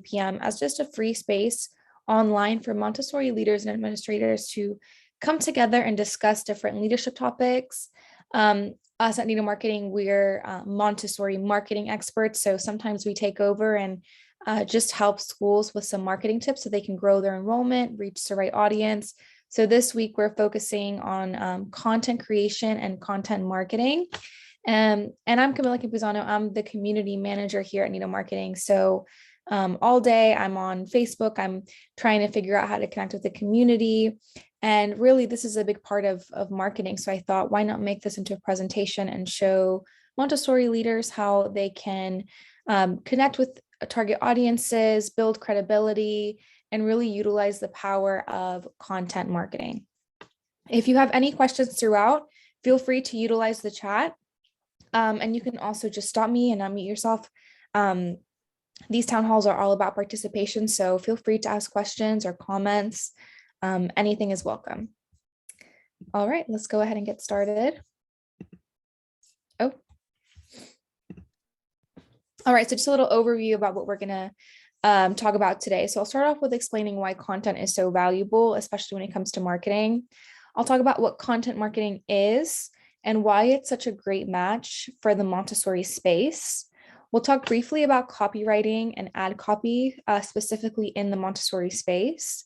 PM as just a free space online for Montessori leaders and administrators to come together and discuss different leadership topics. Us at Nido Marketing, we're Montessori marketing experts. So sometimes we take over and just help schools with some marketing tips so they can grow their enrollment, reach the right audience. So this week we're focusing on content creation and content marketing. And I'm Camila Campuzano. I'm the community manager here at Nido Marketing. So all day I'm on Facebook. I'm trying to figure out how to connect with the community. And really, this is a big part of marketing. So I thought, why not make this into a presentation and show Montessori leaders how they can connect with target audiences, build credibility, and really utilize the power of content marketing. If you have any questions throughout, feel free to utilize the chat. And you can also just stop me and unmute yourself. These town halls are all about participation, so feel free to ask questions or comments. Anything is welcome. All right, let's go ahead and get started. Oh. All right, so just a little overview about what we're gonna talk about today. So I'll start off with explaining why content is so valuable, especially when it comes to marketing. I'll talk about what content marketing is and why it's such a great match for the Montessori space. We'll talk briefly about copywriting and ad copy, specifically in the Montessori space.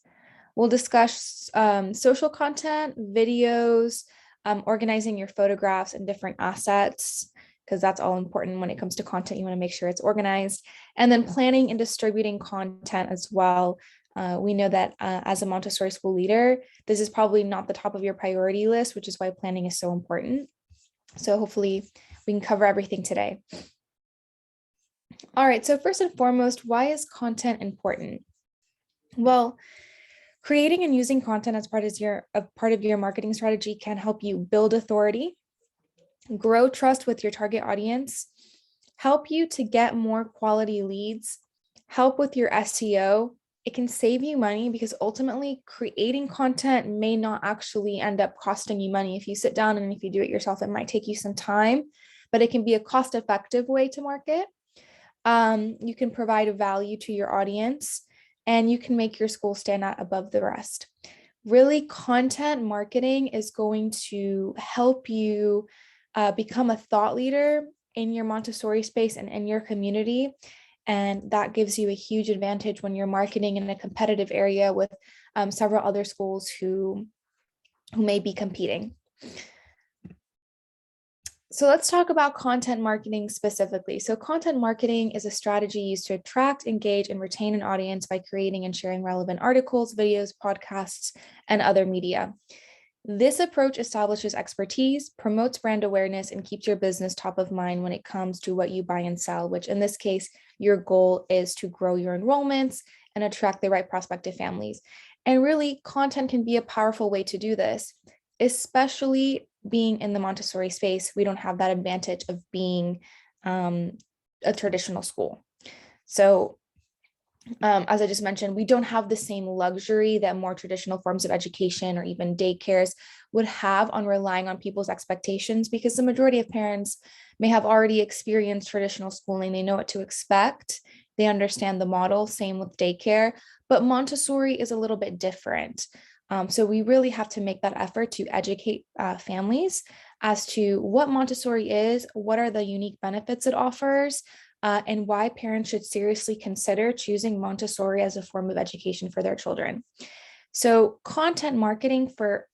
We'll discuss social content, videos, organizing your photographs and different assets, because that's all important when it comes to content. You want to make sure it's organized. And then planning and distributing content as well. We know that as a Montessori school leader, this is probably not the top of your priority list, which is why planning is so important. So hopefully we can cover everything today. All right, so first and foremost, why is content important? Well, creating and using content as part of your marketing strategy can help you build authority, grow trust with your target audience, help you to get more quality leads, help with your SEO. It can save you money because ultimately creating content may not actually end up costing you money. If you sit down and if you do it yourself, it might take you some time, but it can be a cost-effective way to market. You can provide a value to your audience, and you can make your school stand out above the rest. Really, content marketing is going to help you become a thought leader in your Montessori space and in your community. And that gives you a huge advantage when you're marketing in a competitive area with several other schools who may be competing. So let's talk about content marketing specifically. So content marketing is a strategy used to attract, engage, and retain an audience by creating and sharing relevant articles, videos, podcasts, and other media. This approach establishes expertise, promotes brand awareness, and keeps your business top of mind when it comes to what you buy and sell, which in this case, your goal is to grow your enrollments and attract the right prospective families. And really, content can be a powerful way to do this, especially being in the Montessori space. We don't have that advantage of being a traditional school. So as I just mentioned, we don't have the same luxury that more traditional forms of education or even daycares would have on relying on people's expectations, because the majority of parents may have already experienced traditional schooling. They know what to expect. They understand the model, same with daycare, but Montessori is a little bit different. So we really have to make that effort to educate families as to what Montessori is, what are the unique benefits it offers, and why parents should seriously consider choosing Montessori as a form of education for their children. So content marketing for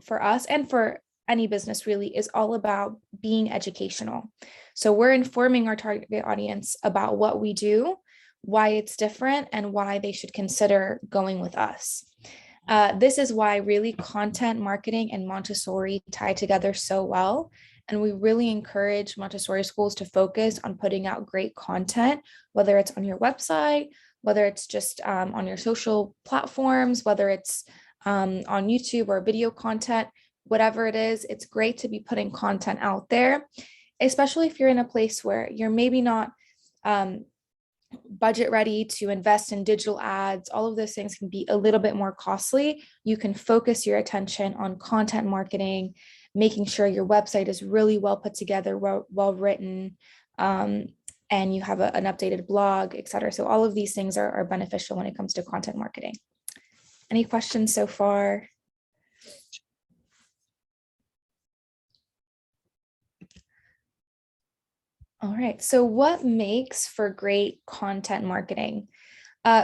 us and for any business really is all about being educational. So we're informing our target audience about what we do, why it's different, and why they should consider going with us. This is why really content marketing and Montessori tie together so well. And we really encourage Montessori schools to focus on putting out great content, whether it's on your website, whether it's just on your social platforms, whether it's on YouTube or video content, whatever it is, it's great to be putting content out there, especially if you're in a place where you're maybe not budget ready to invest in digital ads. All of those things can be a little bit more costly. You can focus your attention on content marketing, making sure your website is really well put together, well written, and you have an updated blog, et cetera. So all of these things are beneficial when it comes to content marketing. Any questions so far? All right, so what makes for great content marketing?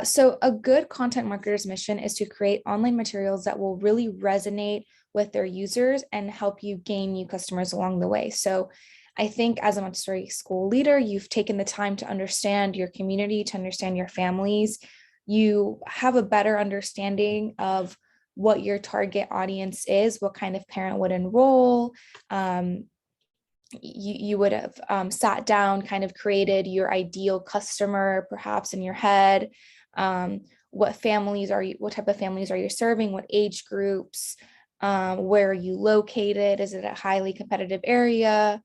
So a good content marketer's mission is to create online materials that will really resonate with their users and help you gain new customers along the way. So I think as a Montessori school leader, you've taken the time to understand your community, to understand your families. You have a better understanding of what your target audience is, what kind of parent would enroll. You would have sat down, kind of created your ideal customer, perhaps in your head. What type of families are you serving? What age groups? Where are you located? Is it a highly competitive area?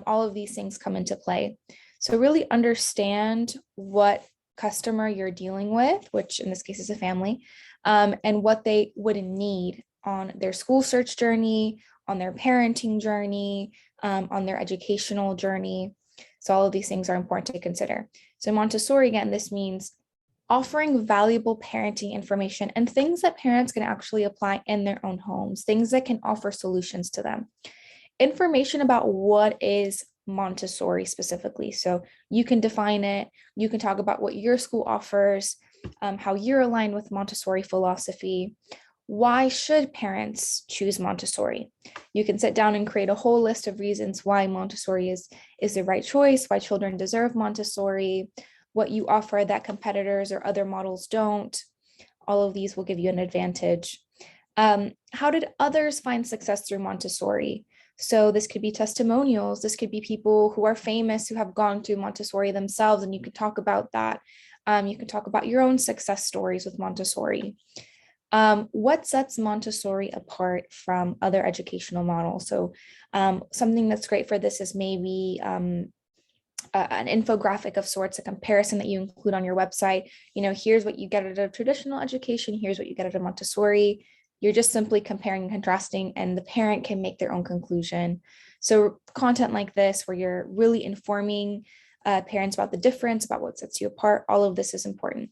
All of these things come into play. So really understand what customer you're dealing with, which in this case is a family, and what they would need on their school search journey, on their parenting journey, on their educational journey. So all of these things are important to consider. So Montessori, again, this means offering valuable parenting information and things that parents can actually apply in their own homes, things that can offer solutions to them. Information about what is Montessori specifically. So you can define it, you can talk about what your school offers, how you're aligned with Montessori philosophy. Why should parents choose Montessori? You can sit down and create a whole list of reasons why Montessori is the right choice, why children deserve Montessori, what you offer that competitors or other models don't. All of these will give you an advantage. How did others find success through Montessori? So this could be testimonials. This could be people who are famous who have gone through Montessori themselves, and you could talk about that. You can talk about your own success stories with Montessori. What sets Montessori apart from other educational models? So something that's great for this is maybe an infographic of sorts, a comparison that you include on your website. Here's what you get at a traditional education. Here's what you get at a Montessori. You're just simply comparing and contrasting, and the parent can make their own conclusion. So content like this, where you're really informing parents about the difference, about what sets you apart, all of this is important.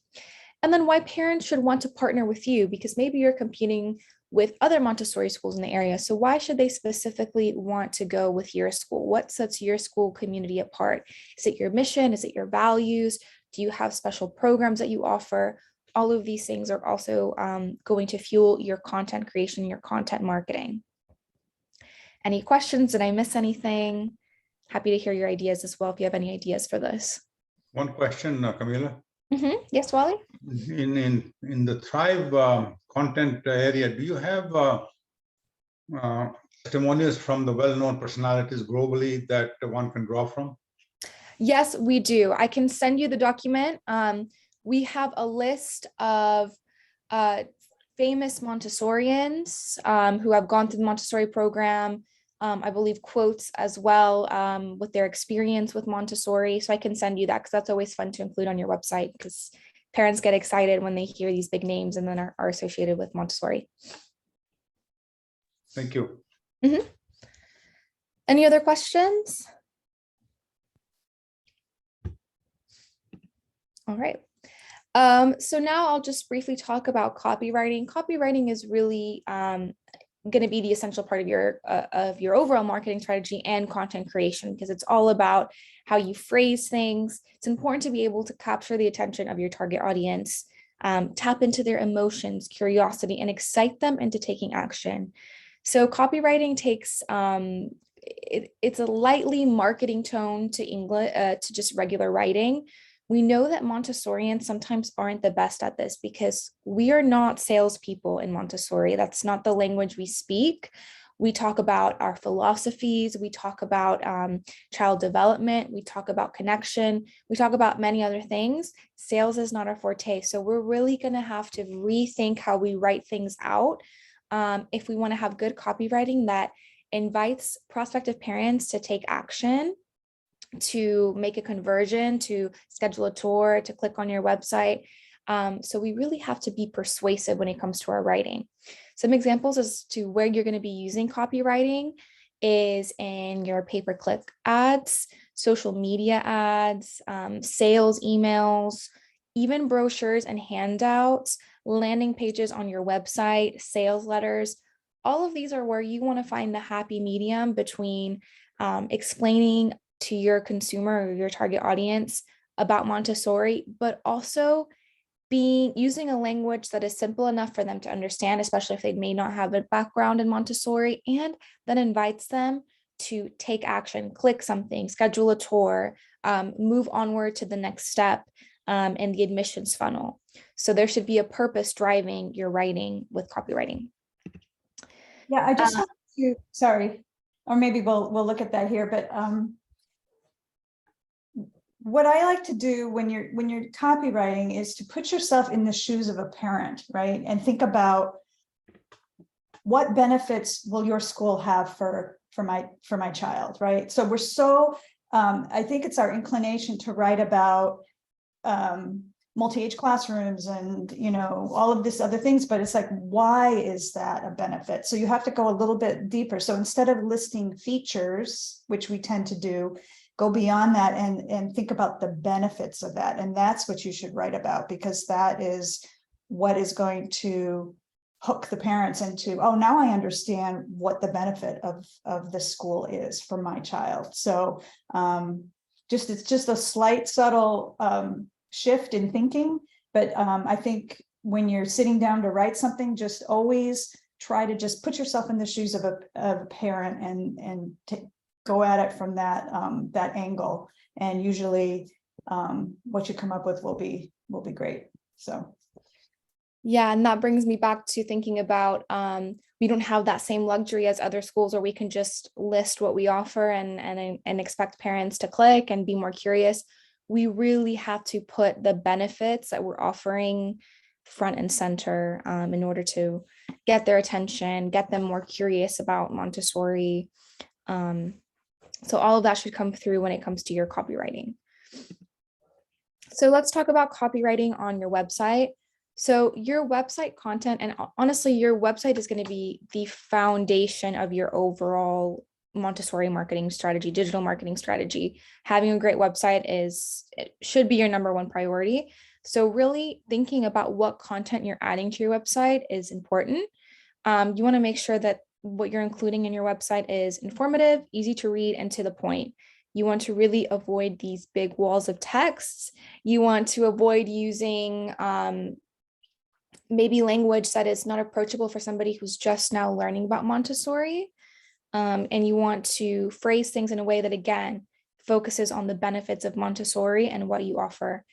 And then why parents should want to partner with you, because maybe you're competing with other Montessori schools in the area. So why should they specifically want to go with your school? What sets your school community apart? Is it your mission? Is it your values? Do you have special programs that you offer? All of these things are also going to fuel your content creation, your content marketing. Any questions? Did I miss anything? Happy to hear your ideas as well if you have any ideas for this. One question, Camila. Yes, Wally? In the Thrive content area, do you have testimonials from the well-known personalities globally that one can draw from? Yes, we do. I can send you the document. We have a list of famous Montessorians who have gone through the Montessori program. I believe quotes as well with their experience with Montessori. So I can send you that, because that's always fun to include on your website, because parents get excited when they hear these big names and then are associated with Montessori. Thank you. Any other questions? All right. So now I'll just briefly talk about copywriting. Copywriting is really going to be the essential part of your overall marketing strategy and content creation, because it's all about how you phrase things. It's important to be able to capture the attention of your target audience, tap into their emotions, curiosity, and excite them into taking action. So copywriting takes it's a lightly marketing tone to English, to just regular writing. We know that Montessorians sometimes aren't the best at this, because we are not salespeople in Montessori. That's not the language we speak. We talk about our philosophies. We talk about child development. We talk about connection. We talk about many other things. Sales is not our forte. So we're really going to have to rethink how we write things out if we want to have good copywriting that invites prospective parents to take action, to make a conversion, to schedule a tour, to click on your website. So we really have to be persuasive when it comes to our writing. Some examples as to where you're going to be using copywriting is in your pay-per-click ads. social media ads, sales emails, even brochures and handouts, landing pages on your website, sales letters. All of these are where you want to find the happy medium between explaining to your consumer or your target audience about Montessori, but also using a language that is simple enough for them to understand, especially if they may not have a background in Montessori, and that invites them to take action, click something, schedule a tour, move onward to the next step in the admissions funnel. So there should be a purpose driving your writing with copywriting. Yeah, I just want to, sorry, or maybe we'll look at that here, but what I like to do when you're copywriting is to put yourself in the shoes of a parent, right? And think about what benefits will your school have for my child, right? So we're so, I think it's our inclination to write about multi-age classrooms and, you know, all of this other things, but it's like, why is that a benefit? So you have to go a little bit deeper. So instead of listing features, which we tend to do, go beyond that and think about the benefits of that. And that's what you should write about, because that is what is going to hook the parents into, oh, now I understand what the benefit of the school is for my child. So it's just a slight subtle shift in thinking. But I think when you're sitting down to write something, just always try to just put yourself in the shoes of a parent and go at it from that angle. And usually what you come up with will be great. So. Yeah, and that brings me back to thinking about we don't have that same luxury as other schools, where we can just list what we offer and expect parents to click and be more curious. We really have to put the benefits that we're offering front and center in order to get their attention, get them more curious about Montessori. So all of that should come through when it comes to your copywriting. So let's talk about copywriting on your website. So your website content, and honestly, your website is going to be the foundation of your overall Montessori marketing strategy, digital marketing strategy. Having a great website should be your number one priority. So really thinking about what content you're adding to your website is important. You want to make sure that what you're including in your website is informative, easy to read, and to the point. You want to really avoid these big walls of text. You want to avoid using maybe language that is not approachable for somebody who's just now learning about Montessori. And you want to phrase things in a way that, again, focuses on the benefits of Montessori and what you offer.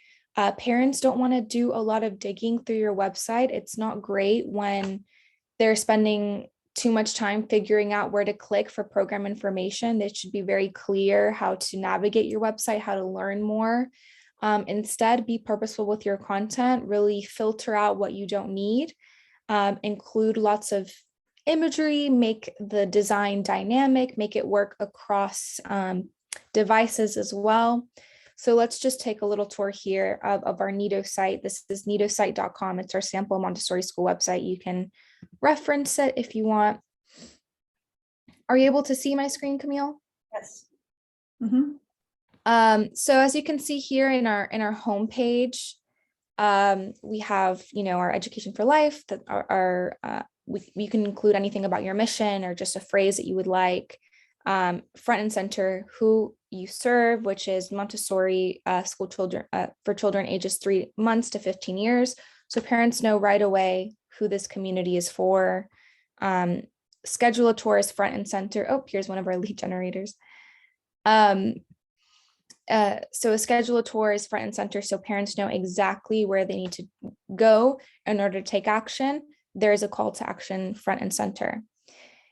Parents don't want to do a lot of digging through your website. It's not great when they're spending too much time figuring out where to click for program information. It should be very clear how to navigate your website, how to learn more. Instead, be purposeful with your content, really filter out what you don't need, include lots of imagery, make the design dynamic, make it work across devices as well. So let's just take a little tour here of our Nido site. This is nidosite.com. It's our sample Montessori school website. You can reference it if you want. Are you able to see my screen, Camille? Yes. Mm-hmm. So as you can see here in our homepage, we have, our education for life that we can include anything about your mission or just a phrase that you would like. Front and center, who you serve, which is Montessori school children for children ages 3 months to 15 years. So parents know right away who this community is for. Schedule a tour is front and center. Oh, here's one of our lead generators. So a schedule a tour is front and center, so parents know exactly where they need to go in order to take action. There's a call to action front and center.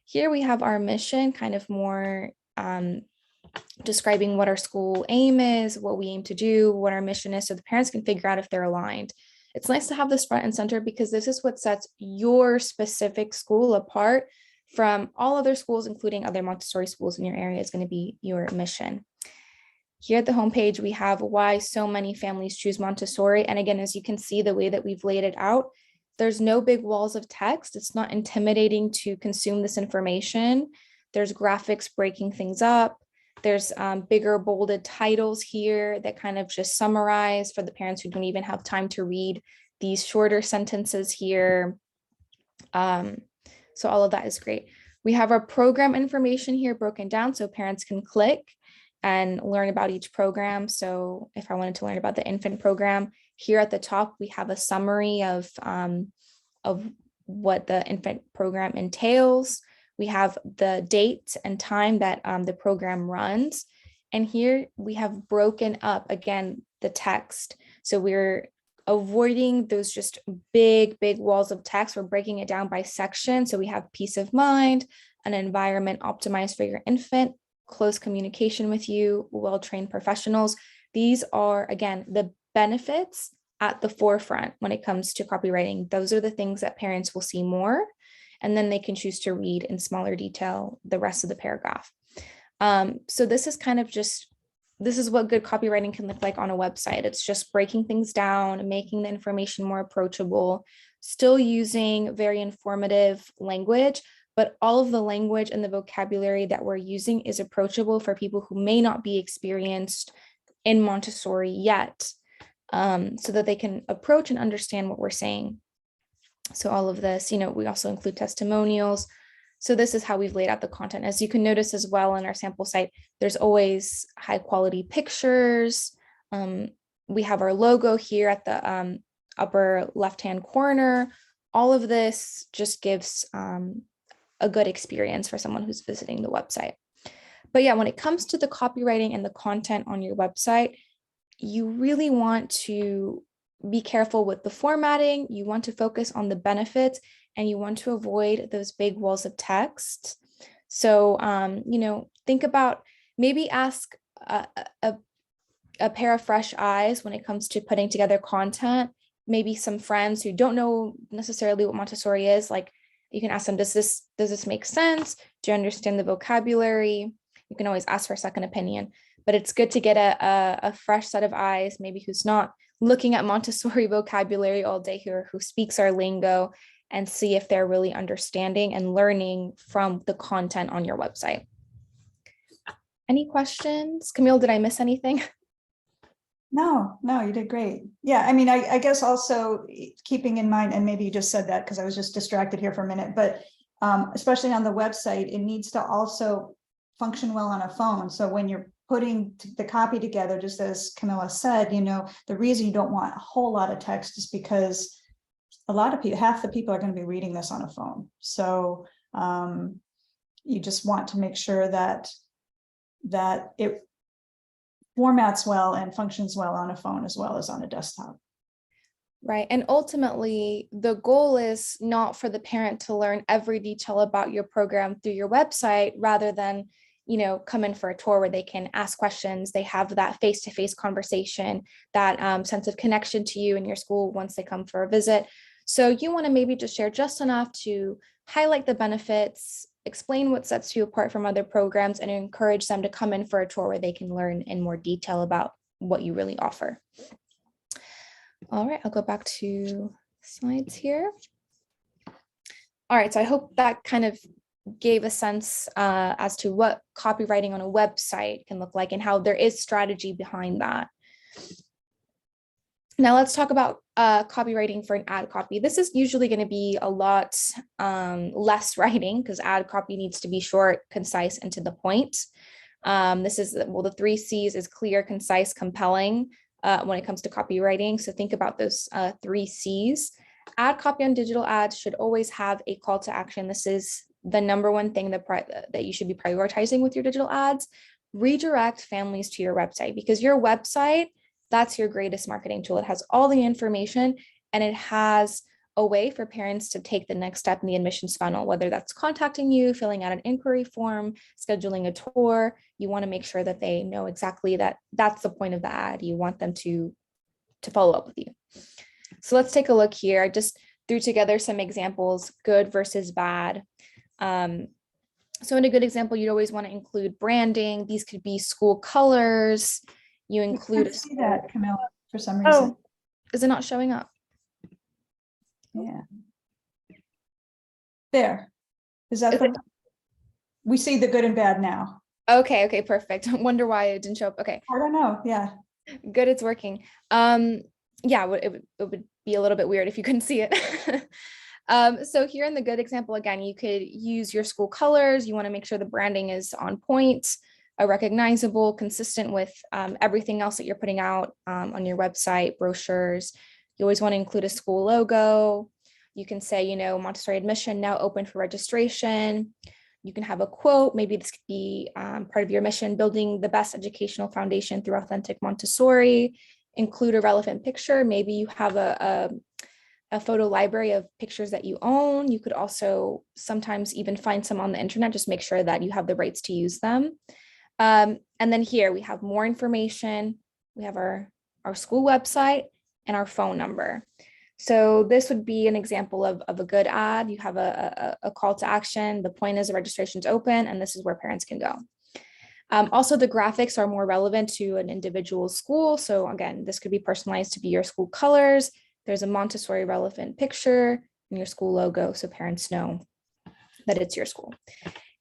Here we have our mission, kind of more describing what our school aim is, what we aim to do, what our mission is, so the parents can figure out if they're aligned. It's nice to have this front and center because this is what sets your specific school apart from all other schools, including other Montessori schools in your area. Is going to be your mission. Here at the homepage, we have why so many families choose Montessori. And again, as you can see, the way that we've laid it out, there's no big walls of text. It's not intimidating to consume this information. There's graphics breaking things up. There's bigger bolded titles here that kind of just summarize for the parents who don't even have time to read these shorter sentences here. So all of that is great. We have our program information here broken down so parents can click and learn about each program. So if I wanted to learn about the infant program, here at the top, we have a summary of what the infant program entails. We have the date and time that the program runs. And here we have broken up, again, the text. So we're avoiding those just big walls of text. We're breaking it down by section. So we have peace of mind, an environment optimized for your infant, close communication with you, well-trained professionals. These are, again, the benefits at the forefront when it comes to copywriting. Those are the things that parents will see more, and then they can choose to read in smaller detail the rest of the paragraph. So this is kind of just, this is what good copywriting can look like on a website. It's just breaking things down, making the information more approachable, still using very informative language, but all of the language and the vocabulary that we're using is approachable for people who may not be experienced in Montessori yet, so that they can approach and understand what we're saying. So all of this, we also include testimonials. So this is how we've laid out the content. As you can notice as well in our sample site, there's always high quality pictures. We have our logo here at the upper left-hand corner. All of this just gives a good experience for someone who's visiting the website. But yeah, when it comes to the copywriting and the content on your website, you really want to be careful with the formatting. You want to focus on the benefits, and you want to avoid those big walls of text. So, think about, maybe ask a pair of fresh eyes when it comes to putting together content. Maybe some friends who don't know necessarily what Montessori is, like, you can ask them, does this make sense? Do you understand the vocabulary? You can always ask for a second opinion, but it's good to get a fresh set of eyes, maybe who's not looking at Montessori vocabulary all day, who speaks our lingo, and see if they're really understanding and learning from the content on your website. Any questions? Camille, did I miss anything? No, you did great. Yeah, I mean, I guess also keeping in mind, and maybe you just said that because I was just distracted here for a minute, but especially on the website, it needs to also function well on a phone. So when you're putting the copy together, just as Camilla said, the reason you don't want a whole lot of text is because a lot of people, half the people are going to be reading this on a phone. So you just want to make sure that it formats well and functions well on a phone as well as on a desktop. Right. And ultimately, the goal is not for the parent to learn every detail about your program through your website, rather than, come in for a tour where they can ask questions. They have that face-to-face conversation, that sense of connection to you and your school once they come for a visit. So you want to maybe just share just enough to highlight the benefits, explain what sets you apart from other programs, and encourage them to come in for a tour where they can learn in more detail about what you really offer. All right, I'll go back to slides here. All right, so I hope that kind of gave a sense as to what copywriting on a website can look like and how there is strategy behind that. Now let's talk about copywriting for an ad copy. This is usually going to be a lot less writing, because ad copy needs to be short, concise, and to the point. This is, the 3 C's is clear, concise, compelling when it comes to copywriting. So think about those 3 C's. Ad copy on digital ads should always have a call to action. This is the number one thing that you should be prioritizing with your digital ads. Redirect families to your website, because your website, that's your greatest marketing tool. It has all the information, and it has a way for parents to take the next step in the admissions funnel, whether that's contacting you, filling out an inquiry form, scheduling a tour. You want to make sure that they know exactly that that's the point of the ad. You want them to follow up with you. So let's take a look here. I just threw together some examples, good versus bad. So in a good example, you'd always want to include branding. These could be school colors. You include. I see that, Camilla, for some reason. Oh, is it not showing up? Yeah. There. Is that we see the good and bad now. Okay, perfect. Wonder why it didn't show up. Okay, I don't know. Yeah. good, it's working. Yeah, it would be a little bit weird if you couldn't see it. So here in the good example, again, you could use your school colors. You want to make sure the branding is on point, recognizable, consistent with everything else that you're putting out on your website, brochures. You always want to include a school logo. You can say, you know, Montessori admission now open for registration. You can have a quote. Maybe this could be part of your mission, building the best educational foundation through authentic Montessori. Include a relevant picture. Maybe you have a photo library of pictures that you own. You could also sometimes even find some on the internet, just make sure that you have the rights to use them. And then here we have more information. We have our school website and our phone number. So this would be an example of a good ad. You have a call to action. The point is the registration's open and this is where parents can go. Also, the graphics are more relevant to an individual school. So again, this could be personalized to be your school colors. There's a Montessori relevant picture and your school logo so parents know that it's your school.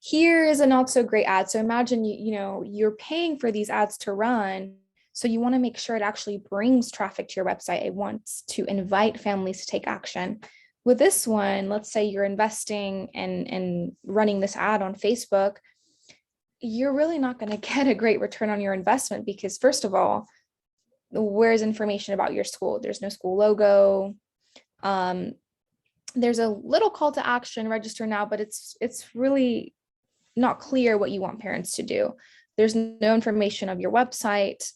Here is a not so great ad. So imagine you're paying for these ads to run. So you want to make sure it actually brings traffic to your website. It wants to invite families to take action. With this one, let's say you're investing in running this ad on Facebook, you're really not going to get a great return on your investment because first of all, where's information about your school? There's no school logo. There's a little call to action, register now, but it's really not clear what you want parents to do. There's no information of your website.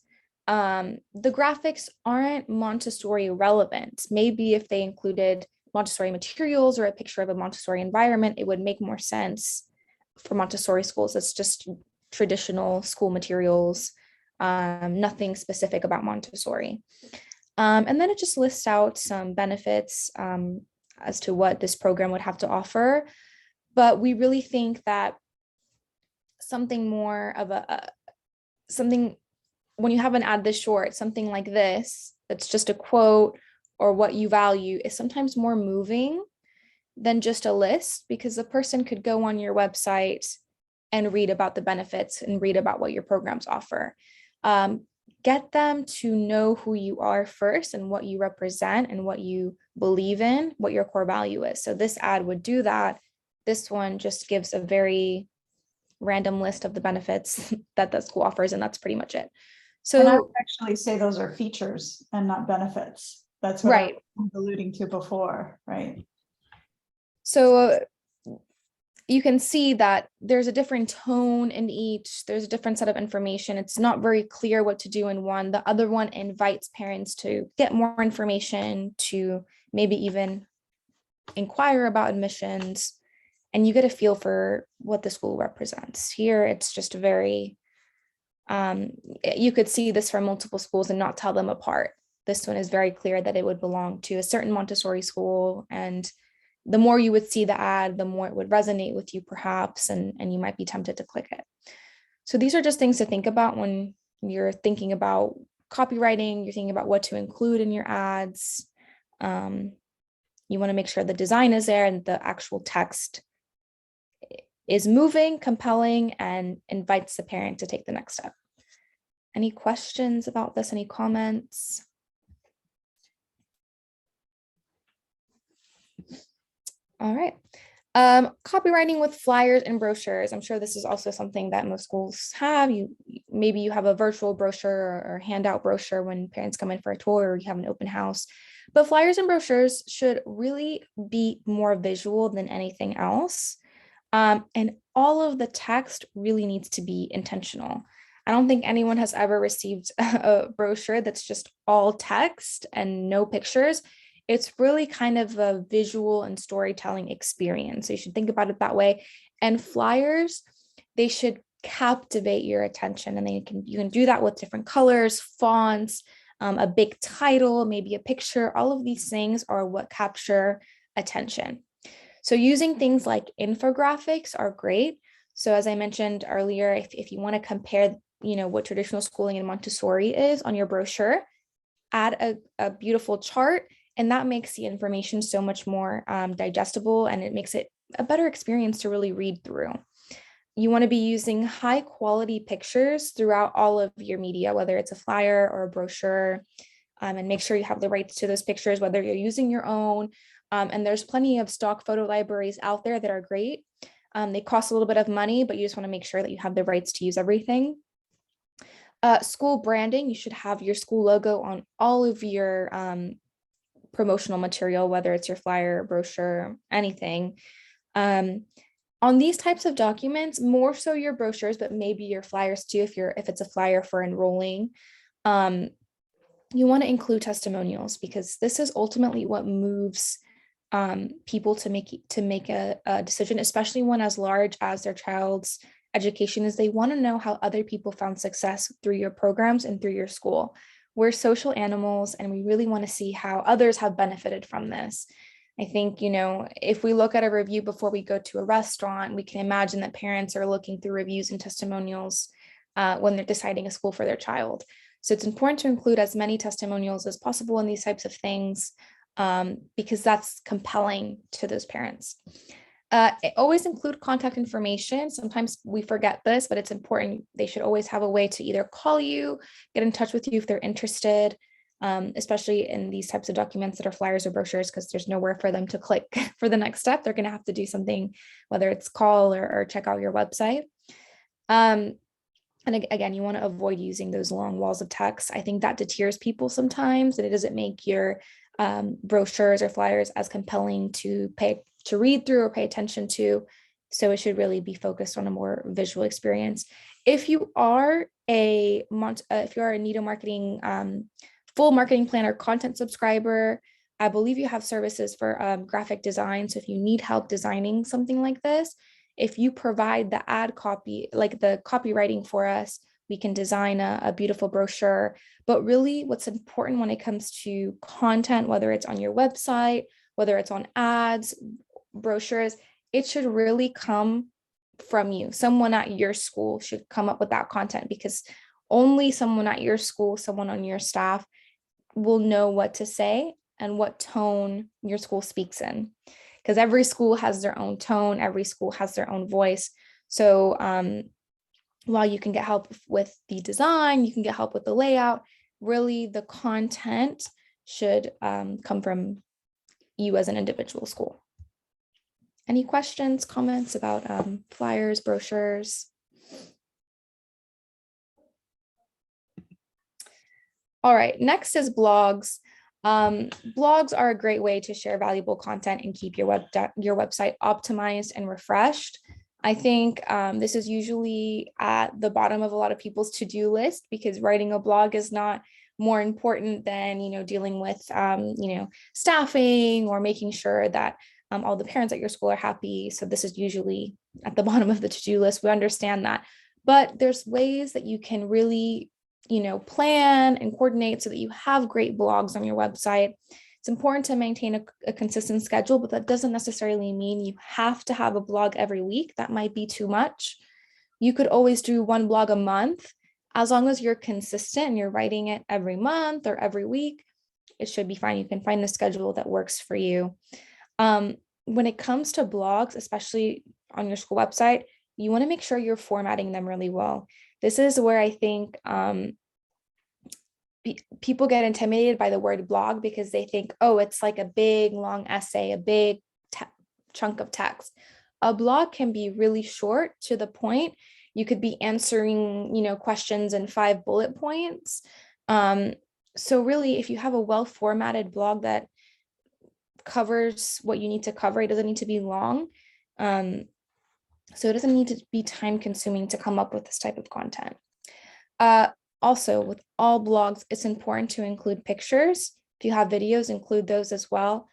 The graphics aren't Montessori relevant. Maybe if they included Montessori materials or a picture of a Montessori environment, it would make more sense for Montessori schools. It's just traditional school materials, nothing specific about Montessori. And then it just lists out some benefits as to what this program would have to offer. But we really think that something more of something, when you have an ad this short, something like this, that's just a quote or what you value is sometimes more moving than just a list, because the person could go on your website and read about the benefits and read about what your programs offer. Get them to know who you are first and what you represent and what you believe in, what your core value is. So this ad would do that. This one just gives a very random list of the benefits that the school offers, and that's pretty much it. So and I would actually say those are features and not benefits. That's what right. I was alluding to before, right? So you can see that there's a different tone in each. There's a different set of information. It's not very clear what to do in one. The other one invites parents to get more information, to maybe even inquire about admissions, and you get a feel for what the school represents. Here, it's just very, you could see this from multiple schools and not tell them apart. This one is very clear that it would belong to a certain Montessori school, and the more you would see the ad, the more it would resonate with you perhaps, and you might be tempted to click it. So these are just things to think about when you're thinking about copywriting, you're thinking about what to include in your ads. You want to make sure the design is there and the actual text is moving, compelling, and invites the parent to take the next step. Any questions about this? Any comments? All right. Copywriting with flyers and brochures. I'm sure this is also something that most schools have. Maybe you have a virtual brochure or handout brochure when parents come in for a tour, or you have an open house. But flyers and brochures should really be more visual than anything else. And all of the text really needs to be intentional. I don't think anyone has ever received a brochure that's just all text and no pictures. It's really kind of a visual and storytelling experience. So you should think about it that way. And flyers, they should captivate your attention, and you can do that with different colors, fonts, a big title, maybe a picture. All of these things are what capture attention. So using things like infographics are great. So as I mentioned earlier, if you want to compare, what traditional schooling in Montessori is on your brochure, add a beautiful chart, and that makes the information so much more digestible, and it makes it a better experience to really read through. You want to be using high quality pictures throughout all of your media, whether it's a flyer or a brochure, and make sure you have the rights to those pictures, whether you're using your own. And there's plenty of stock photo libraries out there that are great. They cost a little bit of money, but you just want to make sure that you have the rights to use everything. School branding, you should have your school logo on all of your promotional material, whether it's your flyer, brochure, anything. On these types of documents, more so your brochures, but maybe your flyers too, if it's a flyer for enrolling. You want to include testimonials, because this is ultimately what moves people to make a decision, especially one as large as their child's education is. They want to know how other people found success through your programs and through your school. We're social animals, and we really want to see how others have benefited from this. I think, if we look at a review before we go to a restaurant, we can imagine that parents are looking through reviews and testimonials when they're deciding a school for their child. So it's important to include as many testimonials as possible in these types of things, because that's compelling to those parents. Always include contact information. Sometimes we forget this, but it's important. They should always have a way to either call you, get in touch with you if they're interested, especially in these types of documents that are flyers or brochures, because there's nowhere for them to click for the next step. They're going to have to do something, whether it's call or check out your website. And again, you want to avoid using those long walls of text. I think that deters people sometimes, and it doesn't make your brochures or flyers as compelling to read through or pay attention to. So it should really be focused on a more visual experience. If you are a Nido Marketing full marketing plan or content subscriber, I believe you have services for graphic design. So if you need help designing something like this, if you provide the ad copy, like the copywriting for us, we can design a beautiful brochure. But really what's important when it comes to content, whether it's on your website, whether it's on ads, brochures, it should really come from you. Someone at your school should come up with that content, because only someone at your school, someone on your staff, will know what to say and what tone your school speaks in, because every school has their own tone, every school has their own voice. So while you can get help with the design, you can get help with the layout, really the content should come from you as an individual school. Any questions, comments about flyers, brochures? All right, next is blogs. Blogs are a great way to share valuable content and keep your website optimized and refreshed. I think this is usually at the bottom of a lot of people's to-do list, because writing a blog is not more important than, dealing with, staffing or making sure that all the parents at your school are happy. So this is usually at the bottom of the to-do list. We understand that, but there's ways that you can really, plan and coordinate so that you have great blogs on your website. It's important to maintain a consistent schedule, but that doesn't necessarily mean you have to have a blog every week. That might be too much. You could always do one blog a month. As long as you're consistent and you're writing it every month or every week, it should be fine. You can find the schedule that works for you. When it comes to blogs, especially on your school website, you want to make sure you're formatting them really well. This is where I think people get intimidated by the word blog, because they think, oh, it's like a big long essay, a big chunk of text. A blog can be really short, to the point. You could be answering, questions in 5 bullet points. So really, if you have a well-formatted blog that covers what you need to cover, it doesn't need to be long. So it doesn't need to be time consuming to come up with this type of content. Also, with all blogs, it's important to include pictures. If you have videos, include those as well.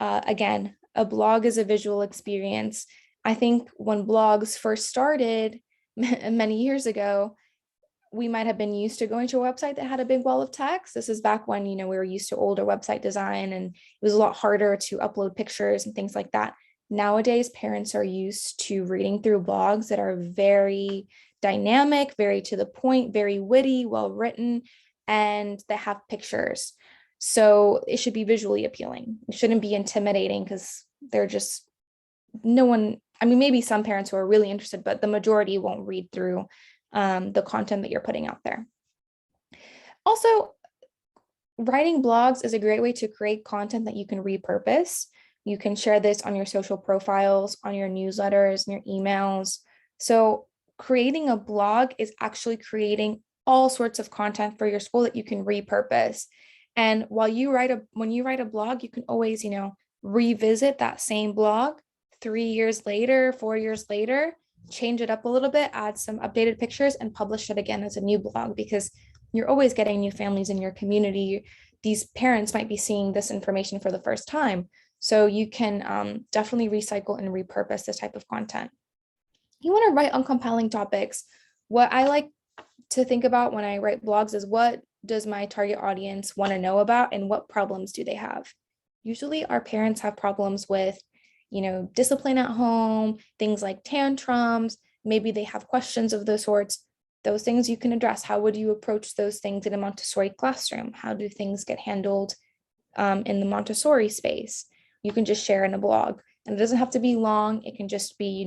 Again, a blog is a visual experience. I think when blogs first started many years ago, we might have been used to going to a website that had a big wall of text. This is back when, we were used to older website design, and it was a lot harder to upload pictures and things like that. Nowadays, parents are used to reading through blogs that are very dynamic, very to the point, very witty, well written, and that have pictures. So it should be visually appealing. It shouldn't be intimidating, because no one I mean, maybe some parents who are really interested, but the majority won't read through the content that you're putting out there. Also, writing blogs is a great way to create content that you can repurpose. You can share this on your social profiles, on your newsletters, and your emails. So creating a blog is actually creating all sorts of content for your school that you can repurpose. And when you write a blog, you can always, revisit that same blog 3 years later, 4 years later, change it up a little bit, add some updated pictures, and publish it again as a new blog, because you're always getting new families in your community. These parents might be seeing this information for the first time. So you can definitely recycle and repurpose this type of content. You want to write on compelling topics. What I like to think about when I write blogs is, what does my target audience want to know about, and what problems do they have? Usually our parents have problems with, discipline at home, things like tantrums. Maybe they have questions of those sorts. Those things you can address. How would you approach those things in a Montessori classroom? How do things get handled in the Montessori space? You can just share in a blog, and it doesn't have to be long. It can just be,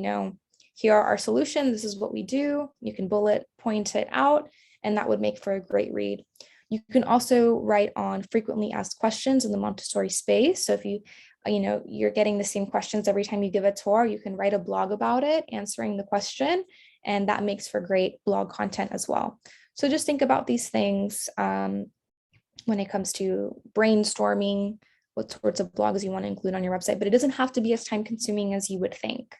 here are our solutions. This is what we do. You can bullet point it out, and that would make for a great read. You can also write on frequently asked questions in the Montessori space. So if you're getting the same questions every time you give a tour, you can write a blog about it, answering the question, and that makes for great blog content as well. So just think about these things when it comes to brainstorming what sorts of blogs you want to include on your website, but it doesn't have to be as time consuming as you would think.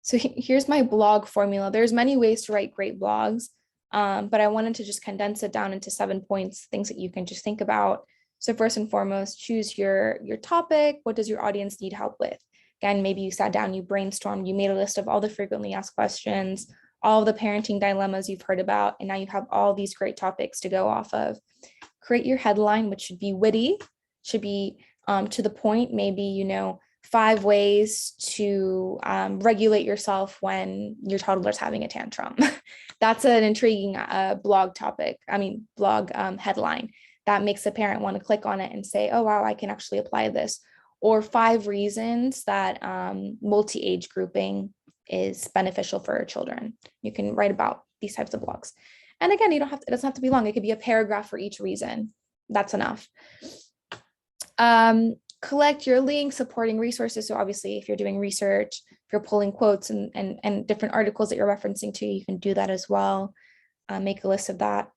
So here's my blog formula. There's many ways to write great blogs, but I wanted to just condense it down into 7 points, things that you can just think about. So first and foremost, choose your topic. What does your audience need help with? Again, maybe you sat down, you brainstormed, you made a list of all the frequently asked questions, all the parenting dilemmas you've heard about, and now you have all these great topics to go off of. Create your headline, which should be witty, should be to the point, maybe, 5 ways to regulate yourself when your toddler's having a tantrum. That's an intriguing blog headline that makes a parent want to click on it and say, oh, wow, I can actually apply this. Or 5 reasons that multi-age grouping is beneficial for children. You can write about these types of blogs. And again, it doesn't have to be long. It could be a paragraph for each reason. That's enough. Collect your links, supporting resources. So obviously, if you're doing research, if you're pulling quotes and different articles that you're referencing to, you can do that as well. Make a list of that.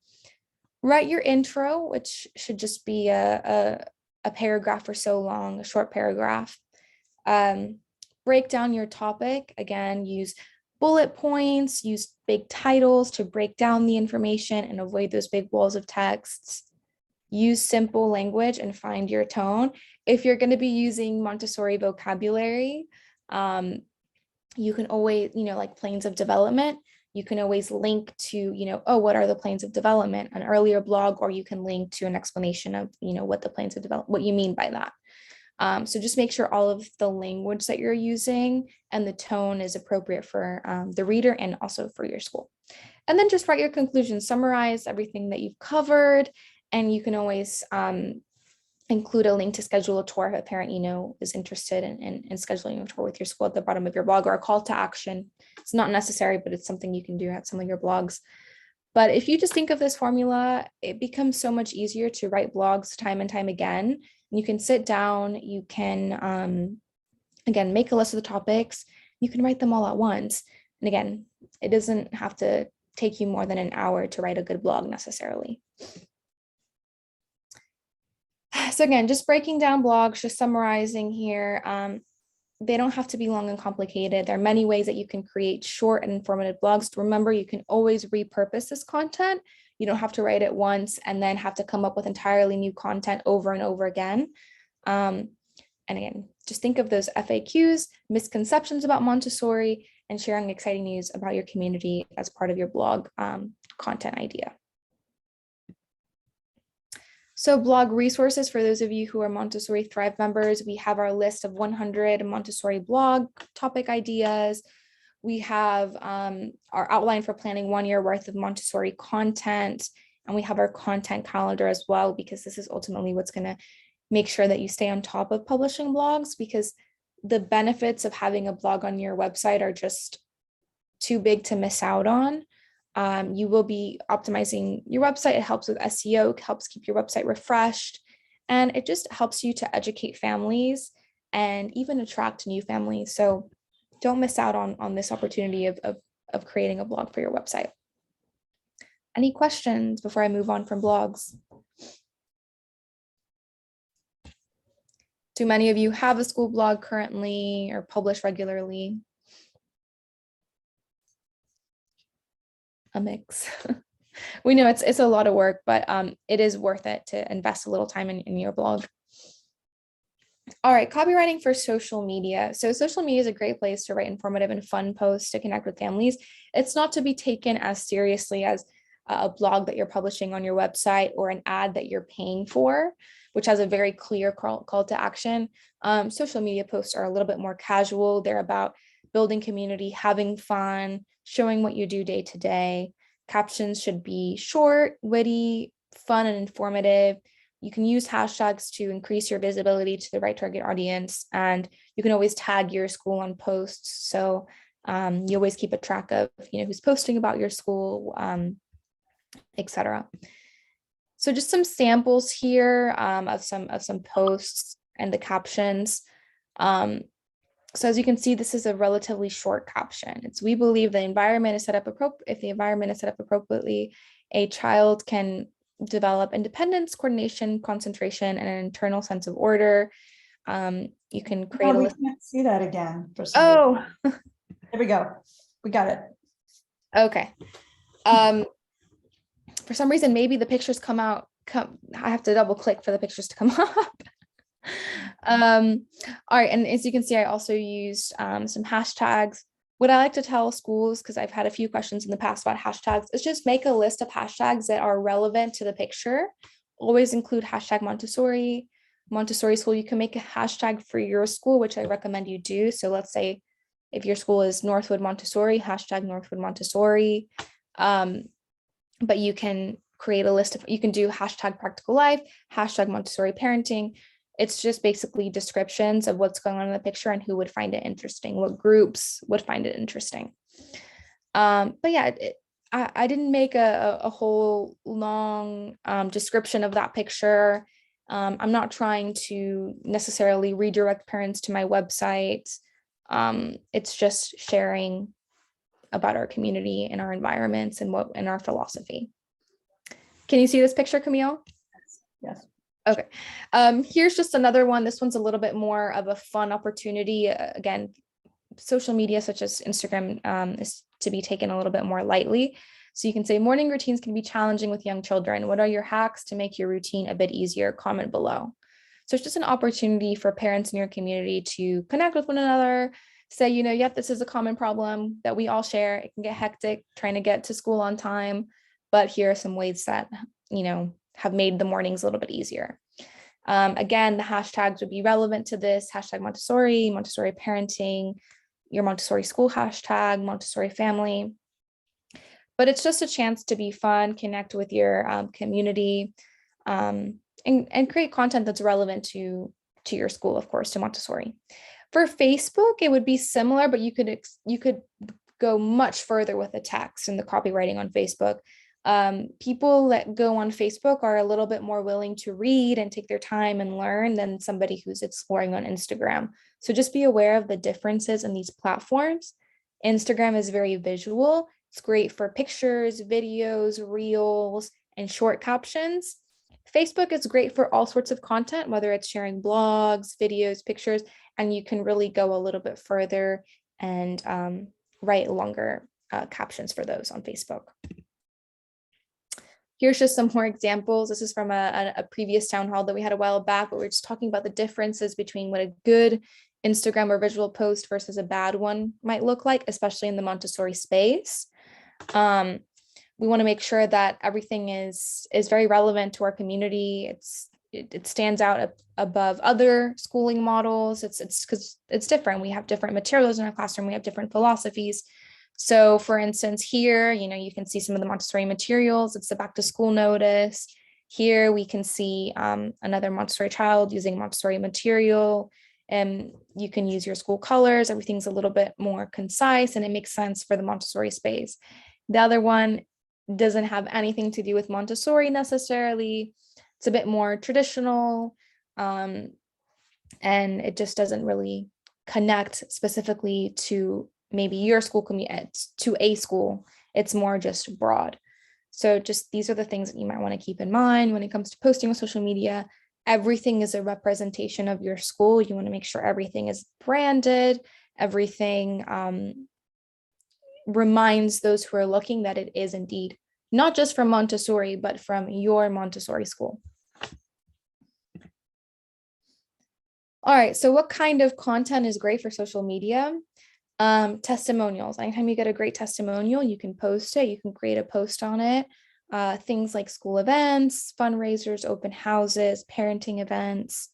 Write your intro, which should just be a paragraph or so long, a short paragraph. Break down your topic. Again, use bullet points, use big titles to break down the information and avoid those big walls of texts. Use simple language and find your tone. If you're going to be using Montessori vocabulary, you can always, like planes of development, you can always link to, what are the planes of development, an earlier blog, or you can link to an explanation of, what the planes of development, what you mean by that. So just make sure all of the language that you're using and the tone is appropriate for the reader and also for your school. And then just write your conclusions, summarize everything that you've covered, and you can always include a link to schedule a tour if a parent, is interested in scheduling a tour with your school at the bottom of your blog, or a call to action. It's not necessary, but it's something you can do at some of your blogs. But if you just think of this formula, it becomes so much easier to write blogs time and time again. You can sit down, you can, again, make a list of the topics, you can write them all at once. And again, it doesn't have to take you more than an hour to write a good blog necessarily. So again, just breaking down blogs, just summarizing here. They don't have to be long and complicated. There are many ways that you can create short and informative blogs. Remember, you can always repurpose this content. You don't have to write it once and then have to come up with entirely new content over and over again. And again, just think of those FAQs, misconceptions about Montessori, and sharing exciting news about your community as part of your blog content idea. So blog resources, for those of you who are Montessori Thrive members, we have our list of 100 Montessori blog topic ideas. We have our outline for planning 1 year worth of Montessori content, and we have our content calendar as well, because this is ultimately what's going to make sure that you stay on top of publishing blogs, because the benefits of having a blog on your website are just too big to miss out on. You will be optimizing your website. It helps with SEO, it helps keep your website refreshed, and it just helps you to educate families and even attract new families. So don't miss out on this opportunity of creating a blog for your website. Any questions before I move on from blogs? Do many of you have a school blog currently or publish regularly? A mix. We know it's a lot of work, but it is worth it to invest a little time in your blog. All right, copywriting for social media. So social media is a great place to write informative and fun posts to connect with families. It's not to be taken as seriously as a blog that you're publishing on your website or an ad that you're paying for, which has a very clear call to action. Social media posts are a little bit more casual. They're about building community, having fun, showing what you do day to day. Captions should be short, witty, fun, and informative. You can use hashtags to increase your visibility to the right target audience, and you can always tag your school on posts. So you always keep a track of, who's posting about your school, etc. So just some samples here of some posts and the captions. So as you can see, this is a relatively short caption. We believe the environment is set up if the environment is set up appropriately, a child can develop independence, coordination, concentration, and an internal sense of order. You can create a list. We can't see that again for some reason. There we go. We got it. Okay. For some reason, maybe the pictures I have to double click for the pictures to come up. All right, and as you can see, I also used some hashtags. What I like to tell schools, because I've had a few questions in the past about hashtags, is just make a list of hashtags that are relevant to the picture. Always include hashtag Montessori school. You can make a hashtag for your school, which I recommend you do. So let's say if your school is Northwood Montessori, hashtag Northwood Montessori. But you can create a list you can do hashtag practical life, hashtag Montessori parenting. It's just basically descriptions of what's going on in the picture and who would find it interesting, what groups would find it interesting. But yeah, I didn't make a whole long description of that picture. I'm not trying to necessarily redirect parents to my website. It's just sharing about our community and our environments and our philosophy. Can you see this picture, Camille? Yes. Okay. Here's just another one. This one's a little bit more of a fun opportunity. Again, social media such as Instagram is to be taken a little bit more lightly. So you can say morning routines can be challenging with young children. What are your hacks to make your routine a bit easier? Comment below. So it's just an opportunity for parents in your community to connect with one another, say, yep, this is a common problem that we all share. It can get hectic trying to get to school on time, but here are some ways that, have made the mornings a little bit easier. Again, the hashtags would be relevant to this. Hashtag Montessori, Montessori parenting, your Montessori school hashtag, Montessori family. But it's just a chance to be fun, connect with your community, and create content that's relevant to your school, of course, to Montessori. For Facebook, it would be similar, but you could go much further with the text and the copywriting on Facebook. People that go on Facebook are a little bit more willing to read and take their time and learn than somebody who's exploring on Instagram. So just be aware of the differences in these platforms. Instagram is very visual. It's great for pictures, videos, reels, and short captions. Facebook is great for all sorts of content, whether it's sharing blogs, videos, pictures, and you can really go a little bit further and write longer captions for those on Facebook. Here's just some more examples. This is from a previous town hall that we had a while back, but we're just talking about the differences between what a good Instagram or visual post versus a bad one might look like, especially in the Montessori space. We want to make sure that everything is very relevant to our community. It stands out above other schooling models. It's because it's different. We have different materials in our classroom. We have different philosophies. So for instance, here, you can see some of the Montessori materials. It's the back to school notice. Here we can see another Montessori child using Montessori material. And you can use your school colors. Everything's a little bit more concise and it makes sense for the Montessori space. The other one doesn't have anything to do with Montessori necessarily. It's a bit more traditional, and it just doesn't really connect specifically to maybe your school community, to a school. It's more just broad. So just these are the things that you might want to keep in mind when it comes to posting on social media. Everything is a representation of your school. You want to make sure everything is branded, everything reminds those who are looking that it is indeed not just from Montessori, but from your Montessori school. All right, so what kind of content is great for social media? Testimonials. Anytime you get a great testimonial, you can post it, you can create a post on it. Things like school events, fundraisers, open houses, parenting events,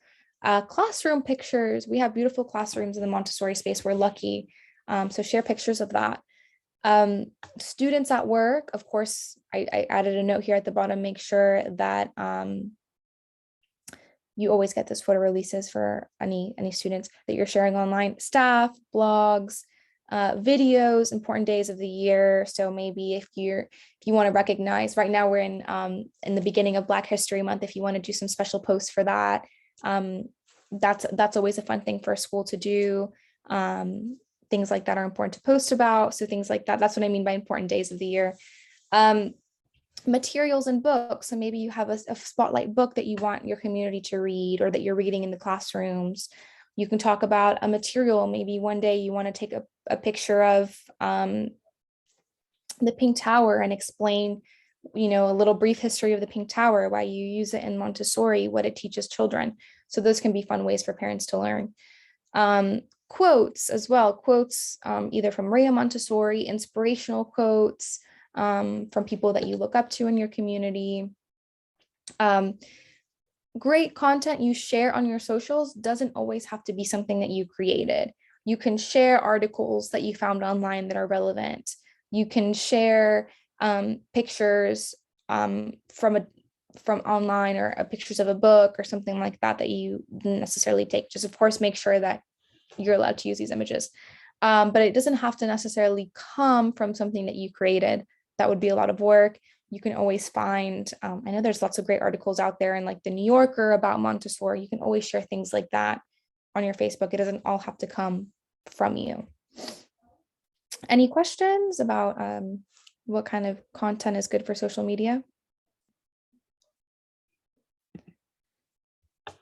classroom pictures. We have beautiful classrooms in the Montessori space. We're lucky. So share pictures of that. Students at work, of course, I added a note here at the bottom, make sure that you always get those photo releases for any students that you're sharing online. Staff, blogs, videos, important days of the year. So maybe if you want to recognize, right now we're in the beginning of Black History Month, if you want to do some special posts for that, that's always a fun thing for a school to do. Things like that are important to post about. So things like that, that's what I mean by important days of the year. Materials and books. So maybe you have a spotlight book that you want your community to read or that you're reading in the classrooms. You can talk about a material. Maybe one day you want to take a picture of the Pink Tower and explain, a little brief history of the Pink Tower, why you use it in Montessori, what it teaches children. So those can be fun ways for parents to learn. Quotes as well, quotes either from Maria Montessori, inspirational quotes from people that you look up to in your community. Great content you share on your socials doesn't always have to be something that you created. You can share articles that you found online that are relevant. You can share pictures from online or pictures of a book or something like that you didn't necessarily take. Just of course, make sure that you're allowed to use these images. But it doesn't have to necessarily come from something that you created. That would be a lot of work. You can always find, I know there's lots of great articles out there in like the New Yorker about Montessori. You can always share things like that on your Facebook. It doesn't all have to come from you. Any questions about what kind of content is good for social media?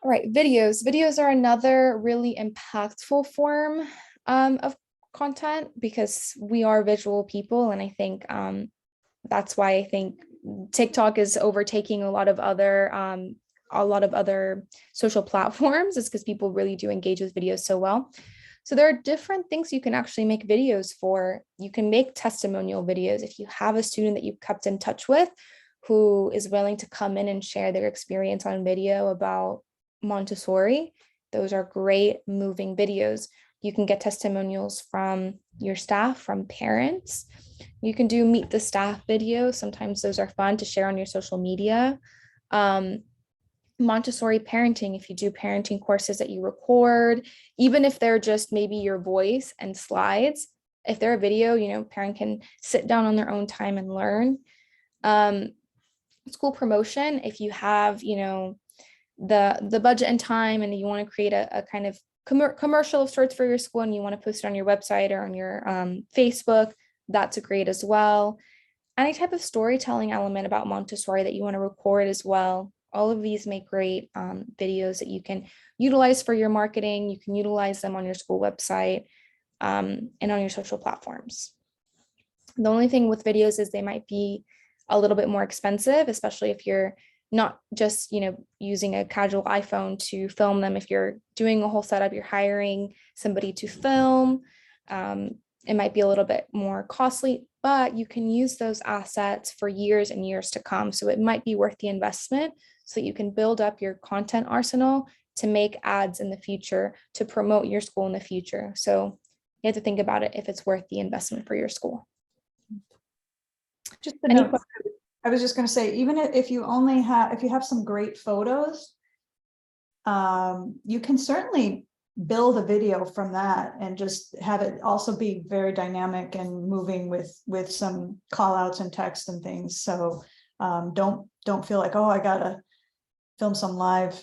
All right, videos. Videos are another really impactful form of content because we are visual people. And I think that's why I think TikTok is overtaking a lot of other social platforms, is because people really do engage with videos so well. So there are different things you can actually make videos for. You can make testimonial videos. If you have a student that you've kept in touch with who is willing to come in and share their experience on video about Montessori, those are great moving videos. You can get testimonials from your staff, from parents. You can do meet the staff videos. Sometimes those are fun to share on your social media. Montessori parenting, if you do parenting courses that you record, even if they're just maybe your voice and slides, if they're a video, parent can sit down on their own time and learn. School promotion, if you have, the budget and time and you want to create a kind of commercial of sorts for your school and you want to post it on your website or on your Facebook, that's great as well. Any type of storytelling element about Montessori that you want to record as well. All of these make great videos that you can utilize for your marketing. You can utilize them on your school website and on your social platforms. The only thing with videos is they might be a little bit more expensive, especially if you're not just, using a casual iPhone to film them. If you're doing a whole setup, you're hiring somebody to film, it might be a little bit more costly, but you can use those assets for years and years to come. So it might be worth the investment so that you can build up your content arsenal to make ads in the future, to promote your school in the future. So you have to think about it if it's worth the investment for your school. Just a note, I was just going to say, even if you have some great photos, you can certainly build a video from that and just have it also be very dynamic and moving with some call outs and text and things. So don't feel like, oh, I gotta film some live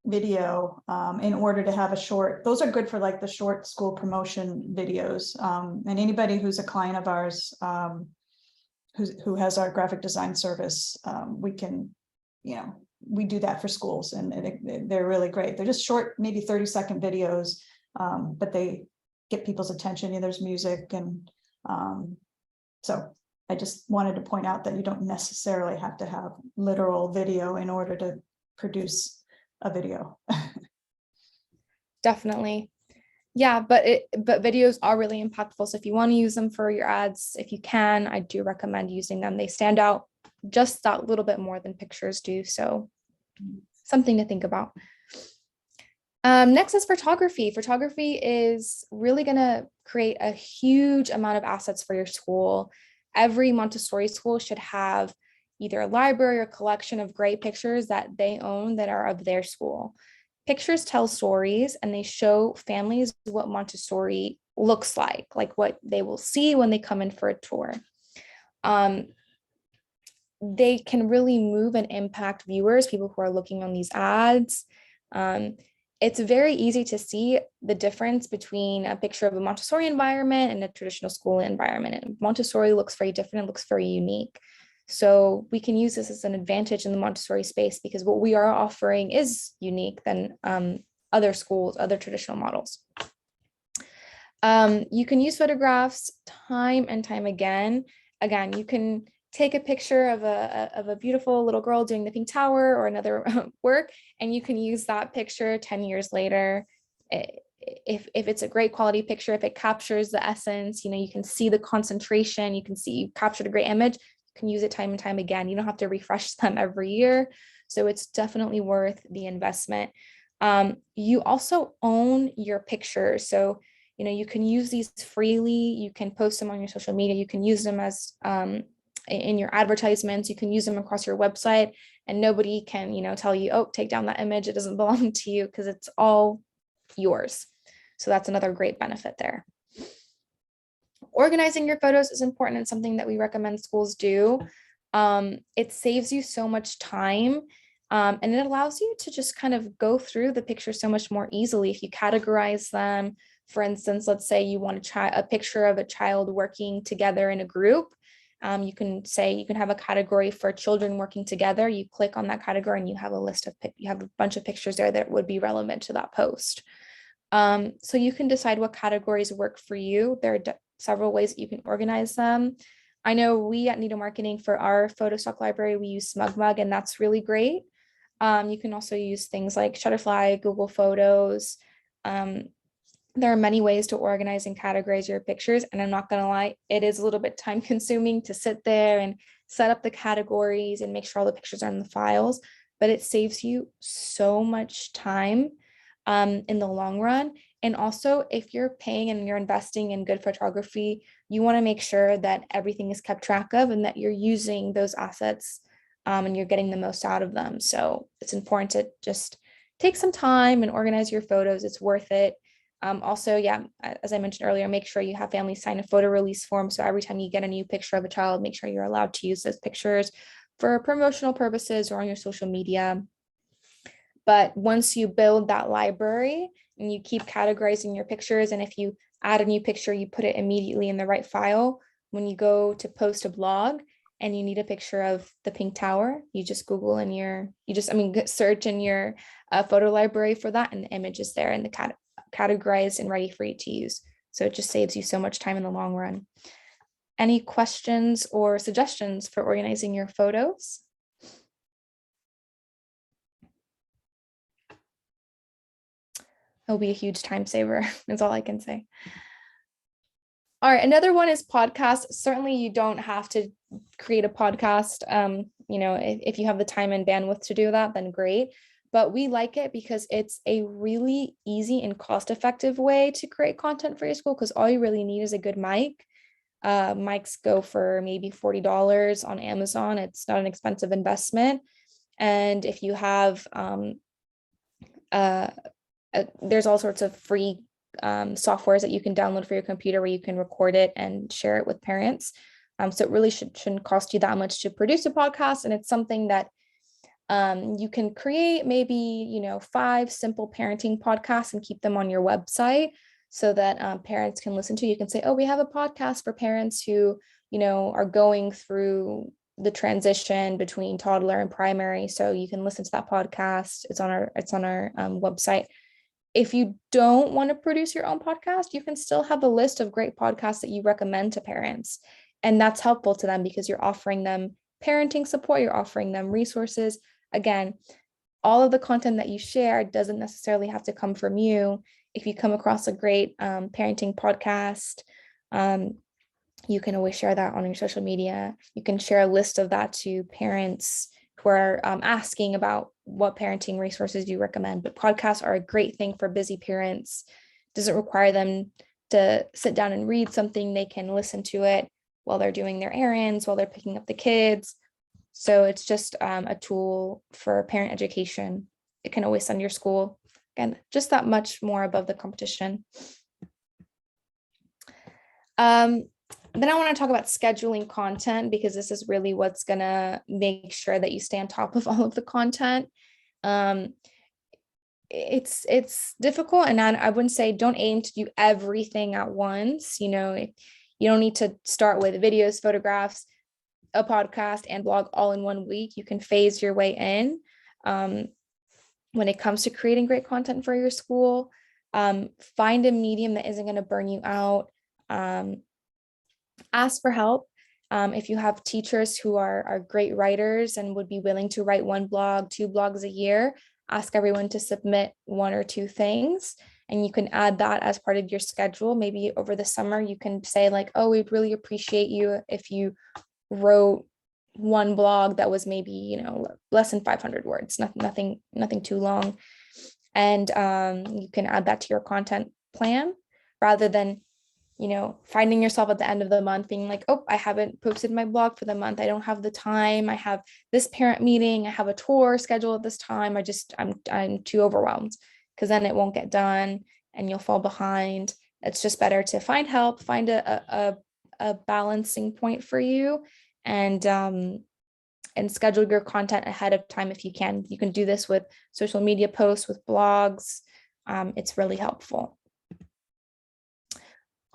video in order to have a short. Those are good for like the short school promotion videos. And anybody who's a client of ours who has our graphic design service, we can, we do that for schools, and they're really great. They're just short, maybe 30-second videos, but they get people's attention. There's music, and so I just wanted to point out that you don't necessarily have to have literal video in order to produce a video. Definitely. Yeah, but videos are really impactful. So if you want to use them for your ads, if you can, I do recommend using them. They stand out just that little bit more than pictures do. So something to think about. Next is photography. Photography is really going to create a huge amount of assets for your school. Every Montessori school should have either a library or collection of great pictures that they own that are of their school. Pictures tell stories, and they show families what Montessori looks like what they will see when they come in for a tour. They can really move and impact viewers, people who are looking on these ads. It's very easy to see the difference between a picture of a Montessori environment and a traditional school environment. And Montessori looks very different. It looks very unique. So we can use this as an advantage in the Montessori space, because what we are offering is unique than other schools, other traditional models. You can use photographs time and time again. Again, you can take a picture of a beautiful little girl doing the pink tower or another work, and you can use that picture 10 years later. If it's a great quality picture, if it captures the essence, you can see the concentration, you can see you captured a great image, you can use it time and time again. You don't have to refresh them every year. So it's definitely worth the investment. You also own your pictures. So, you can use these freely. You can post them on your social media. You can use them as in your advertisements. You can use them across your website, and nobody can, tell you, oh, take down that image. It doesn't belong to you, because it's all yours. So that's another great benefit there. Organizing your photos is important and something that we recommend schools do. It saves you so much time, and it allows you to just kind of go through the pictures so much more easily if you categorize them. For instance, let's say you want to try a picture of a child working together in a group. You can have a category for children working together. You click on that category and you have a bunch of pictures there that would be relevant to that post. So you can decide what categories work for you. There are several ways that you can organize them. I know we at Nido Marketing, for our photo stock library, we use SmugMug, and that's really great. You can also use things like Shutterfly, Google Photos. There are many ways to organize and categorize your pictures, and I'm not going to lie, it is a little bit time consuming to sit there and set up the categories and make sure all the pictures are in the files, but it saves you so much time in the long run. And also, if you're paying and you're investing in good photography, you want to make sure that everything is kept track of and that you're using those assets and you're getting the most out of them. So it's important to just take some time and organize your photos. It's worth it. Also, as I mentioned earlier, make sure you have families sign a photo release form. So every time you get a new picture of a child, make sure you're allowed to use those pictures for promotional purposes or on your social media. But once you build that library and you keep categorizing your pictures, and if you add a new picture, you put it immediately in the right file. When you go to post a blog and you need a picture of the pink tower, you just Google search in your photo library for that, and the image is there in the categorized and ready for you to use. So it just saves you so much time in the long run. Any questions or suggestions for organizing your photos? It'll be a huge time saver. That's all I can say. All right, another one is podcasts. Certainly you don't have to create a podcast. If you have the time and bandwidth to do that, then great. But we like it because it's a really easy and cost-effective way to create content for your school, because all you really need is a good mic. Mics go for maybe $40 on Amazon. It's not an expensive investment. And if you have a there's all sorts of free softwares that you can download for your computer where you can record it and share it with parents. So it really shouldn't cost you that much to produce a podcast. And it's something that you can create maybe, 5 simple parenting podcasts and keep them on your website so that parents can listen to. You can say, oh, we have a podcast for parents who, are going through the transition between toddler and primary. So you can listen to that podcast. It's on our website. If you don't want to produce your own podcast, you can still have a list of great podcasts that you recommend to parents. And that's helpful to them because you're offering them parenting support, you're offering them resources. Again, all of the content that you share doesn't necessarily have to come from you. If you come across a great parenting podcast, you can always share that on your social media. You can share a list of that to parents who are asking about what parenting resources you recommend. But podcasts are a great thing for busy parents. It doesn't require them to sit down and read something. They can listen to it while they're doing their errands, while they're picking up the kids. So it's just a tool for parent education. It can always send your school, again, just that much more above the competition. Then I want to talk about scheduling content because this is really what's going to make sure that you stay on top of all of the content. It's difficult, and I wouldn't say don't aim to do everything at once. You don't need to start with videos, photographs, a podcast, and blog all in one week. You can phase your way in. When it comes to creating great content for your school, find a medium that isn't going to burn you out. Ask for help. If you have teachers who are great writers and would be willing to write 1 blog, 2 blogs a year, ask everyone to submit 1 or 2 things, and you can add that as part of your schedule. Maybe over the summer, you can say like, oh, we'd really appreciate you if you wrote 1 blog that was maybe, less than 500 words, nothing too long. And you can add that to your content plan rather than finding yourself at the end of the month being like, oh, I haven't posted my blog for the month. I don't have the time. I have this parent meeting. I have a tour scheduled at this time. I'm too overwhelmed, because then it won't get done and you'll fall behind. It's just better to find help, find a balancing point for you, and schedule your content ahead of time if you can. You can do this with social media posts, with blogs. It's really helpful.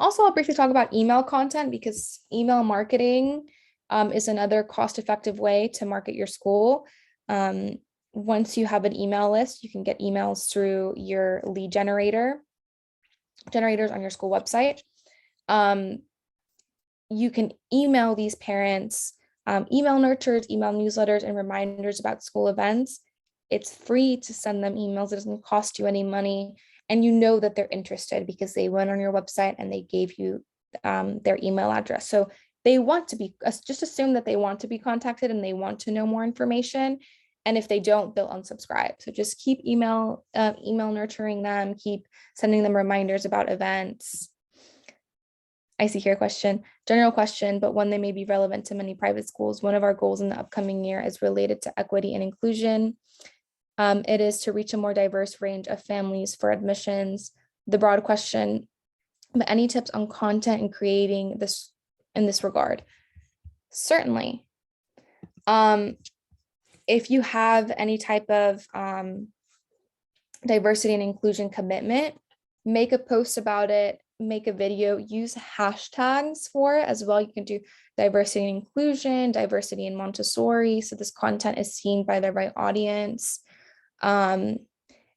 Also, I'll briefly talk about email content because email marketing is another cost-effective way to market your school. Once you have an email list, you can get emails through your lead generators on your school website. You can email these parents, email nurtures, email newsletters, and reminders about school events. It's free to send them emails. It doesn't cost you any money. And that they're interested because they went on your website and they gave you their email address. So they want to be, just assume that they want to be contacted and they want to know more information. And if they don't, they'll unsubscribe. So just keep email nurturing them, keep sending them reminders about events. I see here a question, general question, but one that may be relevant to many private schools. One of our goals in the upcoming year is related to equity and inclusion. It is to reach a more diverse range of families for admissions. The broad question, but any tips on content and creating this in this regard? Certainly. If you have any type of diversity and inclusion commitment, make a post about it, make a video, use hashtags for it as well. You can do diversity and inclusion, diversity in Montessori, so this content is seen by the right audience.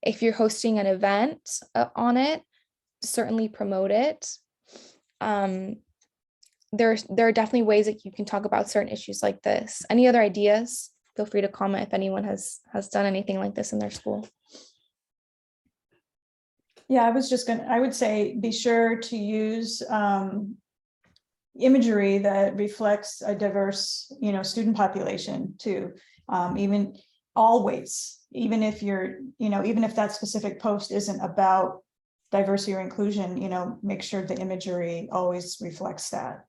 If you're hosting an event on it, certainly promote it. There are definitely ways that you can talk about certain issues like this. Any other ideas? Feel free to comment if anyone has done anything like this in their school. Yeah, I would say be sure to use imagery that reflects a diverse, student population too. Even always, even if that specific post isn't about diversity or inclusion, make sure the imagery always reflects that,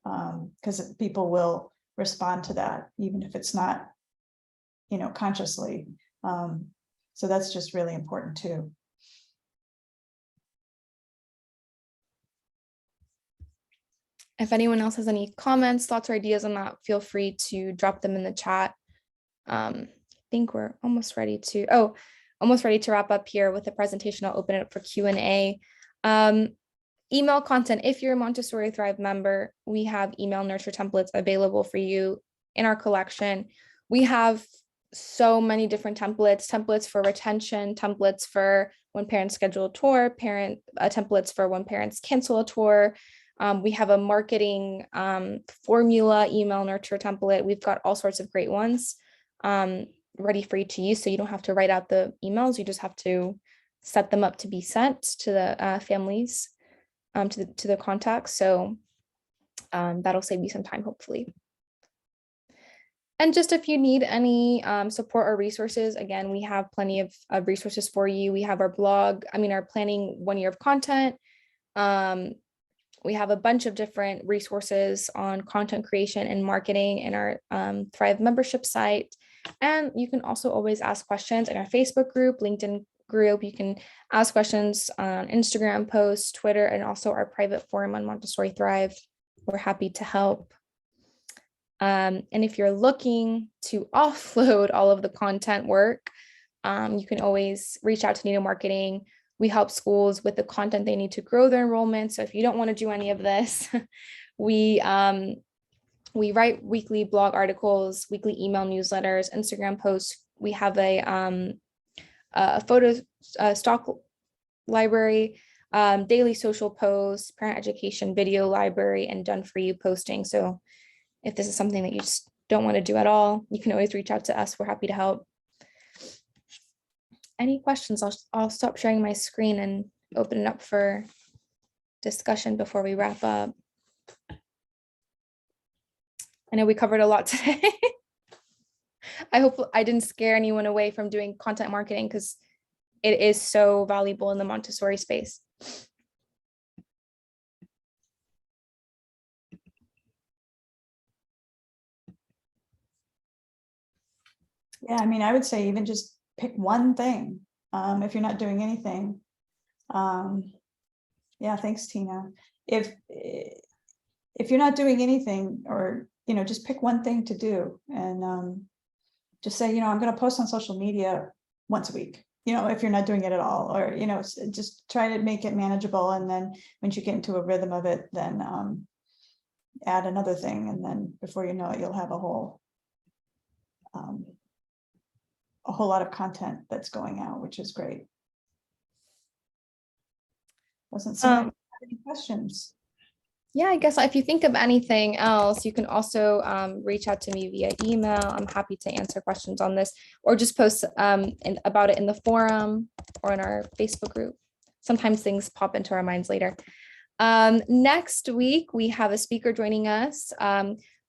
because people will respond to that, even if it's not, consciously. So that's just really important too. If anyone else has any comments, thoughts, or ideas on that, feel free to drop them in the chat. I think we're almost ready to wrap up here with the presentation. I'll open it up for Q&A. Email content. If you're a Montessori Thrive member, we have email nurture templates available for you in our collection. We have so many different templates for retention, templates for when parents schedule a tour, templates for when parents cancel a tour. We have a marketing formula email nurture template. We've got all sorts of great ones ready for you to use. So you don't have to write out the emails. You just have to set them up to be sent to the families, to the contacts. So that'll save you some time, hopefully. And just if you need any support or resources, again, we have plenty of resources for you. We have our blog, our planning 1 year of content. We have a bunch of different resources on content creation and marketing in our Thrive membership site. And you can also always ask questions in our Facebook group, LinkedIn group. You can ask questions on Instagram posts, Twitter, and also our private forum on Montessori Thrive. We're happy to help. And if you're looking to offload all of the content work, you can always reach out to Nido Marketing. We help schools with the content they need to grow their enrollment. So if you don't want to do any of this, we write weekly blog articles, weekly email newsletters, Instagram posts. We have a photo stock library, daily social posts, parent education video library, and done for you posting. So if this is something that you just don't want to do at all, you can always reach out to us. We're happy to help. Any questions? I'll stop sharing my screen and open it up for discussion before we wrap up. I know we covered a lot today. I hope I didn't scare anyone away from doing content marketing, because it is so valuable in the Montessori space. Yeah, I would say even just pick one thing if you're not doing anything. Yeah, thanks, Tina. If you're not doing anything, or just pick one thing to do, and just say, I'm going to post on social media once a week. If you're not doing it at all, or just try to make it manageable, and then once you get into a rhythm of it, then add another thing, and then before you know it, you'll have a whole lot of content that's going out, which is great. Doesn't seem like you have any questions. Yeah, I guess if you think of anything else, you can also reach out to me via email. I'm happy to answer questions on this, or just post about it in the forum or in our Facebook group. Sometimes things pop into our minds later. Next week, we have a speaker joining us.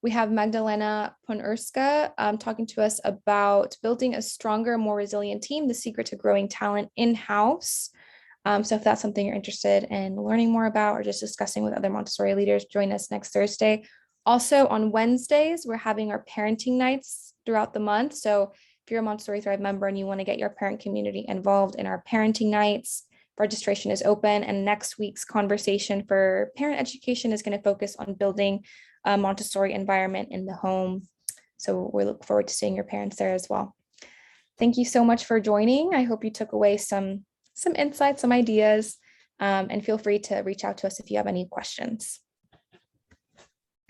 We have Magdalena Ponurska talking to us about building a stronger, more resilient team, the secret to growing talent in-house. So if that's something you're interested in learning more about, or just discussing with other Montessori leaders, join us next Thursday. Also on Wednesdays, we're having our parenting nights throughout the month. So if you're a Montessori Thrive member and you want to get your parent community involved in our parenting nights, registration is open. And next week's conversation for parent education is going to focus on building a Montessori environment in the home. So we look forward to seeing your parents there as well. Thank you so much for joining. I hope you took away some insights, some ideas, and feel free to reach out to us if you have any questions.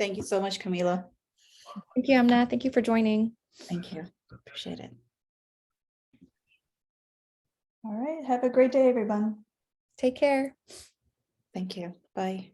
Thank you so much, Camila. Thank you, Amna. Thank you for joining. Thank you. Appreciate it. All right. Have a great day, everyone. Take care. Thank you. Bye.